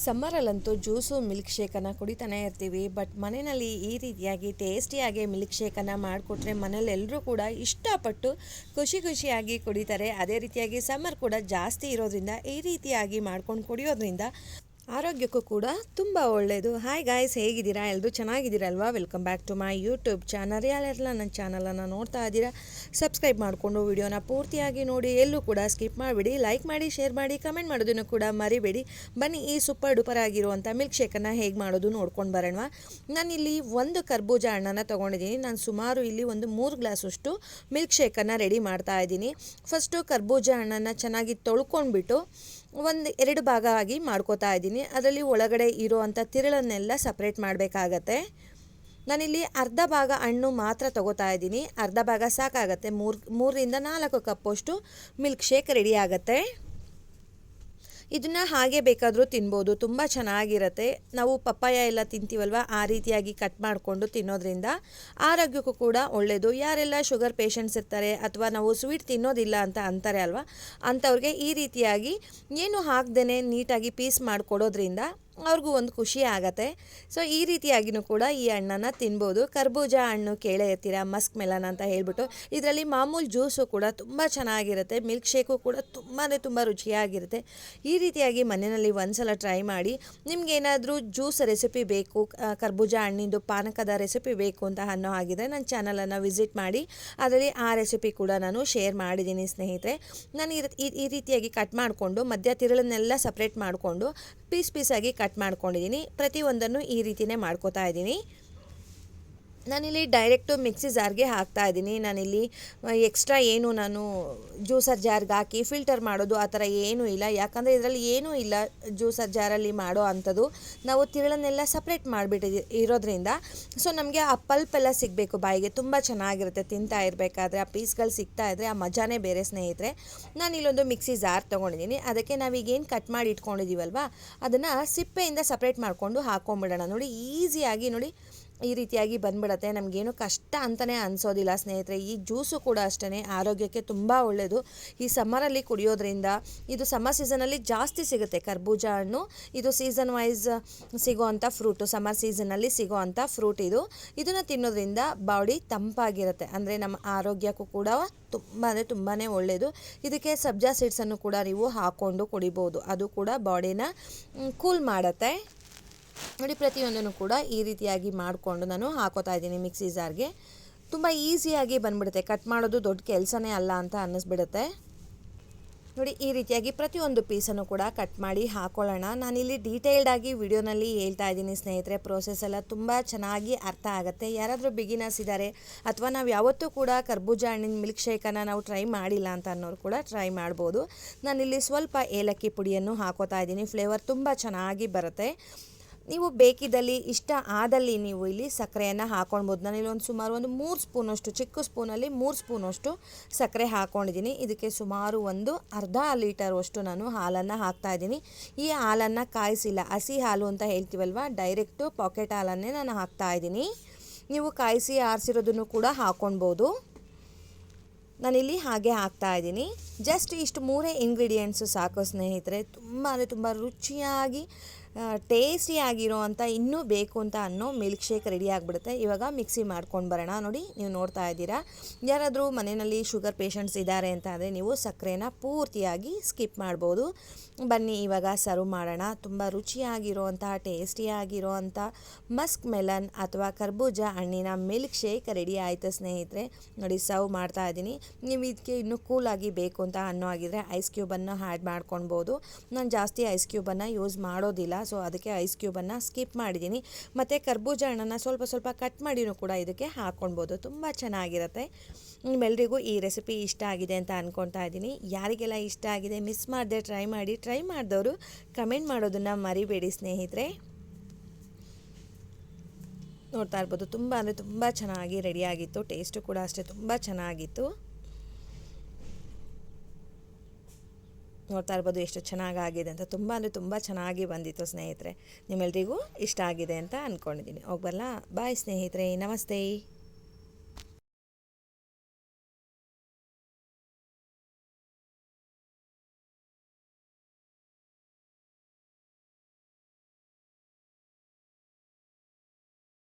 ಸಮ್ಮರಲ್ಲಂತೂ juice milk ಶೇಕನ್ನು ಕುಡಿತಾನೆ ಇರ್ತೀವಿ. But ಮನೆಯಲ್ಲಿ ಈ ರೀತಿಯಾಗಿ ಟೇಸ್ಟಿಯಾಗಿ ಮಿಲ್ಕ್ ಶೇಕನ್ನು ಮಾಡಿಕೊಟ್ರೆ ಮನೇಲಿ ಎಲ್ಲರೂ ಕೂಡ ಇಷ್ಟಪಟ್ಟು ಖುಷಿಯಾಗಿ ಕುಡಿತಾರೆ. ಅದೇ ರೀತಿಯಾಗಿ ಸಮ್ಮರ್ ಕೂಡ ಜಾಸ್ತಿ ಇರೋದ್ರಿಂದ ಈ ರೀತಿಯಾಗಿ ಮಾಡ್ಕೊಂಡು ಕುಡಿಯೋದ್ರಿಂದ ಆರೋಗ್ಯಕ್ಕೂ ಕೂಡ ತುಂಬ ಒಳ್ಳೆಯದು. ಹಾಯ್ ಗಾಯ್ಸ್, ಹೇಗಿದ್ದೀರಾ? ಎಲ್ಲರೂ ಚೆನ್ನಾಗಿದ್ದೀರಲ್ವಾ? Welcome back to my YouTube channel. ಯಾರೆಲ್ಲ ನನ್ನ ಚಾನಲನ್ನು ನೋಡ್ತಾ ಇದ್ದೀರಾ, ಸಬ್ಸ್ಕ್ರೈಬ್ ಮಾಡಿಕೊಂಡು ವಿಡಿಯೋನ ಪೂರ್ತಿಯಾಗಿ ನೋಡಿ. ಎಲ್ಲೂ ಕೂಡ ಸ್ಕಿಪ್ ಮಾಡಿಬಿಡಿ. ಲೈಕ್ ಮಾಡಿ, ಶೇರ್ ಮಾಡಿ, ಕಮೆಂಟ್ ಮಾಡೋದನ್ನು ಕೂಡ ಮರಿಬೇಡಿ. ಬನ್ನಿ ಈ ಸೂಪರ್ ಡೂಪರ್ ಆಗಿರುವಂಥ ಮಿಲ್ಕ್ ಶೇಕನ್ನು ಹೇಗೆ ಮಾಡೋದು ನೋಡ್ಕೊಂಡು ಬರೋಣ. ನಾನಿಲ್ಲಿ ಒಂದು ಕರ್ಬೂಜ ಹಣ್ಣನ್ನು ತೊಗೊಂಡಿದ್ದೀನಿ. ನಾನು ಸುಮಾರು ಇಲ್ಲಿ ಒಂದು 3 ಗ್ಲಾಸಷ್ಟು ಮಿಲ್ಕ್ ಶೇಕನ್ನು ರೆಡಿ ಮಾಡ್ತಾ ಇದ್ದೀನಿ. ಫಸ್ಟು ಕರ್ಬೂಜ ಹಣ್ಣನ್ನು ಚೆನ್ನಾಗಿ ತೊಳ್ಕೊಂಡ್ಬಿಟ್ಟು 1-2 ಭಾಗ ಆಗಿ ಮಾಡ್ಕೋತಾ ಇದ್ದೀನಿ. ಅದರಲ್ಲಿ ಒಳಗಡೆ ಇರೋವಂಥ ತಿರುಳನ್ನೆಲ್ಲ ಸಪ್ರೇಟ್ ಮಾಡಬೇಕಾಗತ್ತೆ. ನಾನಿಲ್ಲಿ ಅರ್ಧ ಭಾಗ ಹಣ್ಣು ಮಾತ್ರ ತೊಗೋತಾ ಇದ್ದೀನಿ. ಅರ್ಧ ಭಾಗ ಸಾಕಾಗತ್ತೆ. 3ರಿಂದ 4 ಕಪ್ಪಷ್ಟು ಮಿಲ್ಕ್ ಶೇಕ್ ರೆಡಿ ಆಗುತ್ತೆ. ಇದನ್ನು ಹಾಗೆ ಬೇಕಾದರೂ ತಿನ್ಬೋದು, ತುಂಬ ಚೆನ್ನಾಗಿರುತ್ತೆ. ನಾವು ಪಪ್ಪಾಯ ಎಲ್ಲ ತಿಂತೀವಲ್ವ, ಆ ರೀತಿಯಾಗಿ ಕಟ್ ಮಾಡಿಕೊಂಡು ತಿನ್ನೋದ್ರಿಂದ ಆರೋಗ್ಯಕ್ಕೂ ಕೂಡ ಒಳ್ಳೆಯದು. ಯಾರೆಲ್ಲ ಶುಗರ್ ಪೇಷಂಟ್ಸ್ ಇರ್ತಾರೆ ಅಥವಾ ನಾವು ಸ್ವೀಟ್ ತಿನ್ನೋದಿಲ್ಲ ಅಂತ ಅಂತಾರೆ ಅಲ್ವಾ, ಅಂಥವ್ರಿಗೆ ಈ ರೀತಿಯಾಗಿ ಏನು ಹಾಕ್ದೇ ನೀಟಾಗಿ ಪೀಸ್ ಮಾಡಿಕೊಡೋದ್ರಿಂದ ಅವ್ರಿಗೂ ಒಂದು ಖುಷಿ ಆಗತ್ತೆ. ಸೊ ಈ ರೀತಿಯಾಗಿಯೂ ಕೂಡ ಈ ಹಣ್ಣನ್ನು ತಿನ್ಬೋದು. ಕರ್ಬೂಜ ಹಣ್ಣು ಕೇಳೇ ಇರ್ತೀರಾ, ಮಸ್ಕ್ ಮೆಲನ್ ಅಂತ ಹೇಳ್ಬಿಟ್ಟು. ಇದರಲ್ಲಿ ಮಾಮೂಲು ಜ್ಯೂಸು ಕೂಡ ತುಂಬ ಚೆನ್ನಾಗಿರುತ್ತೆ. ಮಿಲ್ಕ್ ಶೇಕು ಕೂಡ ತುಂಬ ರುಚಿಯಾಗಿರುತ್ತೆ. ಈ ರೀತಿಯಾಗಿ ಮನೆಯಲ್ಲಿ ಒಂದ್ಸಲ ಟ್ರೈ ಮಾಡಿ. ನಿಮಗೇನಾದರೂ ಜ್ಯೂಸ್ ರೆಸಿಪಿ ಬೇಕು, ಕರ್ಬೂಜ ಹಣ್ಣಿಂದು ಪಾನಕದ ರೆಸಿಪಿ ಬೇಕು ಅಂತ ಅನ್ನೋ ಹಾಗಿದ್ರೆ ನನ್ನ ಚಾನಲನ್ನು ವಿಸಿಟ್ ಮಾಡಿ. ಅದರಲ್ಲಿ ಆ ರೆಸಿಪಿ ಕೂಡ ನಾನು ಶೇರ್ ಮಾಡಿದ್ದೀನಿ ಸ್ನೇಹಿತರೆ. ನಾನು ಈ ರೀತಿಯಾಗಿ ಕಟ್ ಮಾಡಿಕೊಂಡು ಮಧ್ಯ ತಿರುಳನ್ನೆಲ್ಲ ಸಪ್ರೇಟ್ ಮಾಡಿಕೊಂಡು ಪೀಸಾಗಿ ಕಟ್ ಮಾಡ್ಕೊಂಡಿದ್ದೀನಿ. ಪ್ರತಿಯೊಂದನ್ನು ಈ ರೀತಿಯೇ ಮಾಡ್ಕೋತಾ ಇದ್ದೀನಿ. ನಾನಿಲ್ಲಿ ಡೈರೆಕ್ಟು ಮಿಕ್ಸಿ ಜಾರ್ಗೆ ಹಾಕ್ತಾ ಇದ್ದೀನಿ. ನಾನಿಲ್ಲಿ ಎಕ್ಸ್ಟ್ರಾ ಏನು ನಾನು ಜ್ಯೂಸರ್ ಜಾರ್ಗೆ ಹಾಕಿ ಫಿಲ್ಟರ್ ಮಾಡೋದು ಆ ಥರ ಏನೂ ಇಲ್ಲ. ಯಾಕಂದರೆ ಇದರಲ್ಲಿ ಏನೂ ಇಲ್ಲ ಜ್ಯೂಸರ್ ಜಾರಲ್ಲಿ ಮಾಡೋ ಅಂಥದ್ದು. ನಾವು ತಿರುಳನ್ನೆಲ್ಲ ಸಪ್ರೇಟ್ ಮಾಡಿಬಿಟ್ಟು ಇರೋದ್ರಿಂದ ಸೊ ನಮಗೆ ಆ ಪಲ್ಪೆಲ್ಲ ಸಿಗಬೇಕು ಬಾಯಿಗೆ, ತುಂಬ ಚೆನ್ನಾಗಿರುತ್ತೆ. ತಿಂತಾ ಇರಬೇಕಾದ್ರೆ ಆ ಪೀಸ್ಗಳು ಸಿಗ್ತಾ ಇದ್ದರೆ ಆ ಮಜಾನೇ ಬೇರೆ ಸ್ನೇಹಿತರೆ. ನಾನಿಲ್ಲೊಂದು ಮಿಕ್ಸಿ ಜಾರ್ ತೊಗೊಂಡಿದ್ದೀನಿ. ಅದಕ್ಕೆ ನಾವೀಗೇನು ಕಟ್ ಮಾಡಿ ಇಟ್ಕೊಂಡಿದ್ದೀವಲ್ವ, ಅದನ್ನು ಸಿಪ್ಪೆಯಿಂದ ಸಪ್ರೇಟ್ ಮಾಡಿಕೊಂಡು ಹಾಕ್ಕೊಂಬಿಡೋಣ. ನೋಡಿ, ಈಸಿಯಾಗಿ ನೋಡಿ ಈ ರೀತಿಯಾಗಿ ಬಂದ್ಬಿಡುತ್ತೆ. ನಮಗೇನು ಕಷ್ಟ ಅಂತಲೇ ಅನಿಸೋದಿಲ್ಲ ಸ್ನೇಹಿತರೆ. ಈ ಜ್ಯೂಸು ಕೂಡ ಅಷ್ಟೇ ಆರೋಗ್ಯಕ್ಕೆ ತುಂಬ ಒಳ್ಳೆಯದು. ಈ ಸಮ್ಮರಲ್ಲಿ ಕುಡಿಯೋದ್ರಿಂದ, ಇದು ಸಮ್ಮರ್ ಸೀಸನಲ್ಲಿ ಜಾಸ್ತಿ ಸಿಗುತ್ತೆ ಕರ್ಬೂಜ ಹಣ್ಣು. ಇದು ಸೀಸನ್ ವೈಸ್ ಸಿಗೋವಂಥ ಫ್ರೂಟು, ಸಮ್ಮರ್ ಸೀಸನಲ್ಲಿ ಸಿಗೋವಂಥ ಫ್ರೂಟ್ ಇದು. ಇದನ್ನು ತಿನ್ನೋದ್ರಿಂದ ಬಾಡಿ ತಂಪಾಗಿರುತ್ತೆ. ಅಂದರೆ ನಮ್ಮ ಆರೋಗ್ಯಕ್ಕೂ ಕೂಡ ತುಂಬಾ ಒಳ್ಳೆಯದು. ಇದಕ್ಕೆ ಸಬ್ಜಾ ಸೀಡ್ಸನ್ನು ಕೂಡ ನೀವು ಹಾಕ್ಕೊಂಡು ಕುಡಿಬೋದು. ಅದು ಕೂಡ ಬಾಡಿನ ಕೂಲ್ ಮಾಡುತ್ತೆ. ನೋಡಿ, ಪ್ರತಿಯೊಂದನ್ನು ಕೂಡ ಈ ರೀತಿಯಾಗಿ ಮಾಡಿಕೊಂಡು ನಾನು ಹಾಕೋತಾ ಇದ್ದೀನಿ ಮಿಕ್ಸಿ ಜಾರ್ಗೆ. ತುಂಬ ಈಸಿಯಾಗಿ ಬಂದ್ಬಿಡುತ್ತೆ. ಕಟ್ ಮಾಡೋದು ದೊಡ್ಡ ಕೆಲಸನೇ ಅಲ್ಲ ಅಂತ ಅನ್ನಿಸ್ಬಿಡುತ್ತೆ. ನೋಡಿ, ಈ ರೀತಿಯಾಗಿ ಪ್ರತಿಯೊಂದು ಪೀಸನ್ನು ಕೂಡ ಕಟ್ ಮಾಡಿ ಹಾಕೊಳ್ಳೋಣ. ನಾನಿಲ್ಲಿ ಡೀಟೇಲ್ಡಾಗಿ ವಿಡಿಯೋನಲ್ಲಿ ಹೇಳ್ತಾ ಇದ್ದೀನಿ ಸ್ನೇಹಿತರೆ. ಪ್ರೋಸೆಸ್ ಎಲ್ಲ ತುಂಬ ಚೆನ್ನಾಗಿ ಅರ್ಥ ಆಗುತ್ತೆ. ಯಾರಾದರೂ ಬಿಗಿನರ್ಸ್ ಇದ್ದಾರೆ ಅಥವಾ ನಾವು ಯಾವತ್ತೂ ಕೂಡ ಕರ್ಬೂಜ ಹಣ್ಣಿನ ಮಿಲ್ಕ್ ಶೇಕನ್ನು ನಾವು ಟ್ರೈ ಮಾಡಿಲ್ಲ ಅಂತ ಅನ್ನೋರು ಕೂಡ ಟ್ರೈ ಮಾಡ್ಬೋದು. ನಾನಿಲ್ಲಿ ಸ್ವಲ್ಪ ಏಲಕ್ಕಿ ಪುಡಿಯನ್ನು ಹಾಕೋತಾ ಇದ್ದೀನಿ. ಫ್ಲೇವರ್ ತುಂಬ ಚೆನ್ನಾಗಿ ಬರುತ್ತೆ. ನೀವು ಬೇಕಿದ್ದಲ್ಲಿ ಇಷ್ಟ ಆದಲ್ಲಿ ನೀವು ಇಲ್ಲಿ ಸಕ್ಕರೆಯನ್ನು ಹಾಕ್ಕೊಳ್ಬೋದು. ನಾನಿಲ್ಲಿ ಸುಮಾರು 3 ಸ್ಪೂನಷ್ಟು, ಚಿಕ್ಕ ಸ್ಪೂನಲ್ಲಿ 3 ಸ್ಪೂನಷ್ಟು ಸಕ್ಕರೆ ಹಾಕ್ಕೊಂಡಿದ್ದೀನಿ. ಇದಕ್ಕೆ ಸುಮಾರು ಅರ್ಧ ಲೀಟರ್ವಷ್ಟು ನಾನು ಹಾಲನ್ನು ಹಾಕ್ತಾಯಿದ್ದೀನಿ. ಈ ಹಾಲನ್ನು ಕಾಯಿಸಿಲ್ಲ, ಹಸಿ ಹಾಲು ಅಂತ ಹೇಳ್ತೀವಲ್ವ, ಡೈರೆಕ್ಟು ಪಾಕೆಟ್ ಹಾಲನ್ನೇ ನಾನು ಹಾಕ್ತಾಯಿದ್ದೀನಿ. ನೀವು ಕಾಯಿಸಿ ಆರಿಸಿರೋದನ್ನು ಕೂಡ ಹಾಕ್ಕೊಳ್ಬೋದು. ನಾನಿಲ್ಲಿ ಹಾಗೆ ಹಾಕ್ತಾಯಿದ್ದೀನಿ. ಜಸ್ಟ್ ಇಷ್ಟು 3 ಇಂಗ್ರೀಡಿಯೆಂಟ್ಸು ಸಾಕು ಸ್ನೇಹಿತರೆ. ತುಂಬ ರುಚಿಯಾಗಿ ಟೇಸ್ಟಿಯಾಗಿರೋ ಅಂಥ ಇನ್ನೂ ಬೇಕು ಅಂತ ಅನ್ನೋ ಮಿಲ್ಕ್ ಶೇಕ್ ರೆಡಿ ಆಗಿಬಿಡುತ್ತೆ. ಇವಾಗ ಮಿಕ್ಸಿ ಮಾಡ್ಕೊಂಡು ಬರೋಣ. ನೋಡಿ, ನೀವು ನೋಡ್ತಾ ಇದ್ದೀರಾ. ಯಾರಾದರೂ ಮನೆಯಲ್ಲಿ ಶುಗರ್ ಪೇಷಂಟ್ಸ್ ಇದ್ದಾರೆ ಅಂತ ಅಂದರೆ ನೀವು ಸಕ್ಕರೆನ ಪೂರ್ತಿಯಾಗಿ ಸ್ಕಿಪ್ ಮಾಡ್ಬೋದು. ಬನ್ನಿ ಇವಾಗ ಸರ್ವ್ ಮಾಡೋಣ. ತುಂಬ ರುಚಿಯಾಗಿರೋವಂಥ ಟೇಸ್ಟಿಯಾಗಿರೋವಂಥ ಮಸ್ಕ್ ಮೆಲನ್ ಅಥವಾ ಕರ್ಬೂಜ ಹಣ್ಣಿನ ಮಿಲ್ಕ್ ಶೇಕ್ ರೆಡಿ ಆಯಿತು ಸ್ನೇಹಿತರೆ. ನೋಡಿ, ಸರ್ವ್ ಮಾಡ್ತಾ ಇದ್ದೀನಿ. ನೀವು ಇದಕ್ಕೆ ಇನ್ನೂ ಕೂಲಾಗಿ ಬೇಕು ಅಂತ ಅನ್ನೋ ಆಗಿದ್ರೆ ಐಸ್ ಕ್ಯೂಬನ್ನು ಆ್ಯಡ್ ಮಾಡ್ಕೊಳ್ಬೋದು. ನಾನು ಜಾಸ್ತಿ ಐಸ್ ಕ್ಯೂಬನ್ನು ಯೂಸ್ ಮಾಡೋದಿಲ್ಲ, ಸೊ ಅದಕ್ಕೆ ಐಸ್ ಕ್ಯೂಬನ್ನು ಸ್ಕಿಪ್ ಮಾಡಿದ್ದೀನಿ. ಮತ್ತು ಕರ್ಬೂಜ ಹಣ್ಣನ್ನು ಸ್ವಲ್ಪ ಕಟ್ ಮಾಡಿನೂ ಕೂಡ ಇದಕ್ಕೆ ಹಾಕ್ಕೊಳ್ಬೋದು. ತುಂಬ ಚೆನ್ನಾಗಿರುತ್ತೆ. ನಿಮ್ಮೆಲ್ಲರಿಗೂ ಈ ರೆಸಿಪಿ ಇಷ್ಟ ಆಗಿದೆ ಅಂತ ಅಂದ್ಕೊಳ್ತಾ ಇದ್ದೀನಿ. ಯಾರಿಗೆಲ್ಲ ಇಷ್ಟ ಆಗಿದೆ ಮಿಸ್ ಮಾಡದೆ ಟ್ರೈ ಮಾಡಿ. ಟ್ರೈ ಮಾಡಿದವರು ಕಮೆಂಟ್ ಮಾಡೋದನ್ನು ಮರಿಬೇಡಿ ಸ್ನೇಹಿತರೆ. ನೋಡ್ತಾ ಇರ್ಬೋದು, ತುಂಬ ಚೆನ್ನಾಗಿ ರೆಡಿಯಾಗಿತ್ತು. ಟೇಸ್ಟು ಕೂಡ ಅಷ್ಟೇ ತುಂಬ ಚೆನ್ನಾಗಿತ್ತು. ನೋಡ್ತಾ ಇರ್ಬೋದು ಎಷ್ಟು ಚೆನ್ನಾಗಾಗಿದೆ ಅಂತ. ತುಂಬ ಚೆನ್ನಾಗಿ ಬಂದಿತ್ತು ಸ್ನೇಹಿತರೆ. ನಿಮ್ಮೆಲ್ಲರಿಗೂ ಇಷ್ಟ ಆಗಿದೆ ಅಂತ ಅಂದ್ಕೊಂಡಿದ್ದೀನಿ. ಹೋಗ್ಬರಲ್ಲ. ಬಾಯ್ ಸ್ನೇಹಿತರೆ, ನಮಸ್ತೆ.